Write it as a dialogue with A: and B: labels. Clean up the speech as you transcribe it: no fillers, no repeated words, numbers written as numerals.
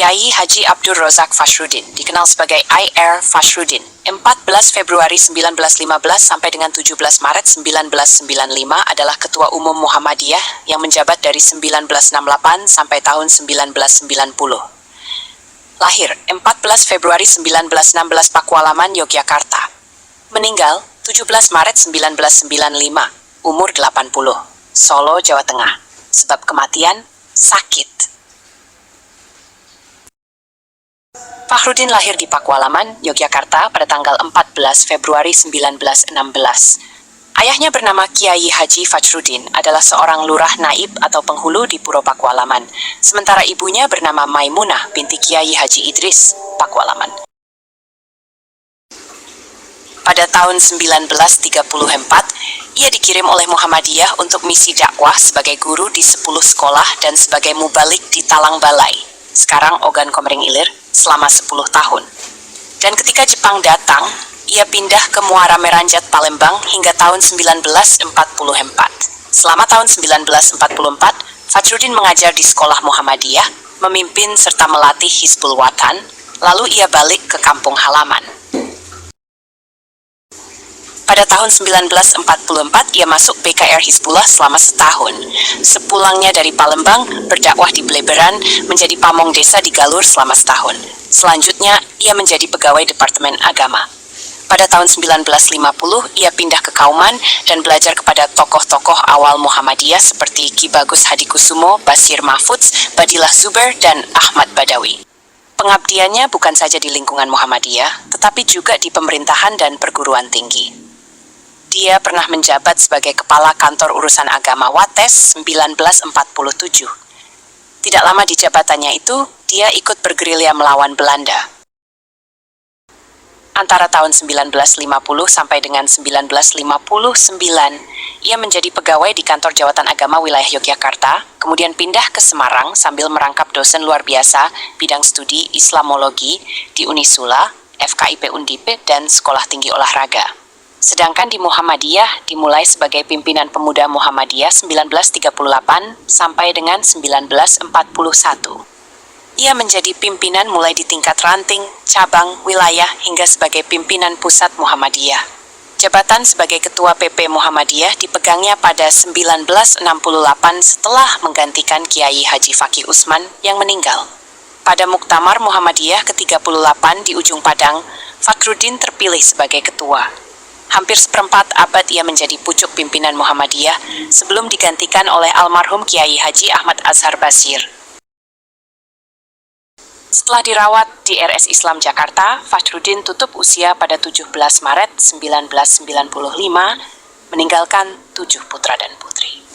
A: Kiai Haji Abdul Razak Fashrudin, dikenal sebagai IR Fashrudin, 14 Februari 1915 sampai dengan 17 Maret 1995 adalah Ketua Umum Muhammadiyah yang menjabat dari 1968 sampai tahun 1990. Lahir 14 Februari 1916 Pakualaman, Yogyakarta. Meninggal 17 Maret 1995, umur 80, Solo, Jawa Tengah. Sebab kematian, sakit. Fashrudin lahir di Pakualaman, Yogyakarta pada tanggal 14 Februari 1916. Ayahnya bernama Kiai Haji Fashrudin, adalah seorang lurah naib atau penghulu di Puro Pakualaman, sementara ibunya bernama Maimunah binti Kiai Haji Idris, Pakualaman. Pada tahun 1934, ia dikirim oleh Muhammadiyah untuk misi dakwah sebagai guru di 10 sekolah dan sebagai mubalik di Talang Balai, sekarang Ogan Komering Ilir, selama 10 tahun. Dan ketika Jepang datang, ia pindah ke Muara Meranjat, Palembang hingga tahun 1944. Selama tahun 1944, Fashrudin mengajar di sekolah Muhammadiyah, memimpin serta melatih Hizbul Wathan, lalu ia balik ke kampung halaman. Pada tahun 1944, ia masuk BKR Hizbullah selama setahun. Sepulangnya dari Palembang, berdakwah di Bleberan, menjadi pamong desa di Galur selama setahun. Selanjutnya, ia menjadi pegawai Departemen Agama. Pada tahun 1950, ia pindah ke Kauman dan belajar kepada tokoh-tokoh awal Muhammadiyah seperti Ki Bagus Hadikusumo, Basir Mahfudz, Badilah Zuber, dan Ahmad Badawi. Pengabdiannya bukan saja di lingkungan Muhammadiyah, tetapi juga di pemerintahan dan perguruan tinggi. Dia pernah menjabat sebagai Kepala Kantor Urusan Agama Wates 1947. Tidak lama di jabatannya itu, dia ikut bergerilya melawan Belanda. Antara tahun 1950 sampai dengan 1959, ia menjadi pegawai di Kantor Jawatan Agama Wilayah Yogyakarta, kemudian pindah ke Semarang sambil merangkap dosen luar biasa bidang studi Islamologi di Unisula, FKIP Undip, dan Sekolah Tinggi Olahraga. Sedangkan di Muhammadiyah dimulai sebagai pimpinan pemuda Muhammadiyah 1938 sampai dengan 1941. Ia menjadi pimpinan mulai di tingkat ranting, cabang, wilayah, hingga sebagai pimpinan pusat Muhammadiyah. Jabatan sebagai Ketua PP Muhammadiyah dipegangnya pada 1968 setelah menggantikan Kiai Haji Fakih Usman yang meninggal. Pada Muktamar Muhammadiyah ke-38 di Ujung Padang, Fashrudin terpilih sebagai ketua. Hampir seperempat abad ia menjadi pucuk pimpinan Muhammadiyah sebelum digantikan oleh almarhum Kiai Haji Ahmad Azhar Basir. Setelah dirawat di RS Islam Jakarta, Fashrudin tutup usia pada 17 Maret 1995, meninggalkan 7 putra dan putri.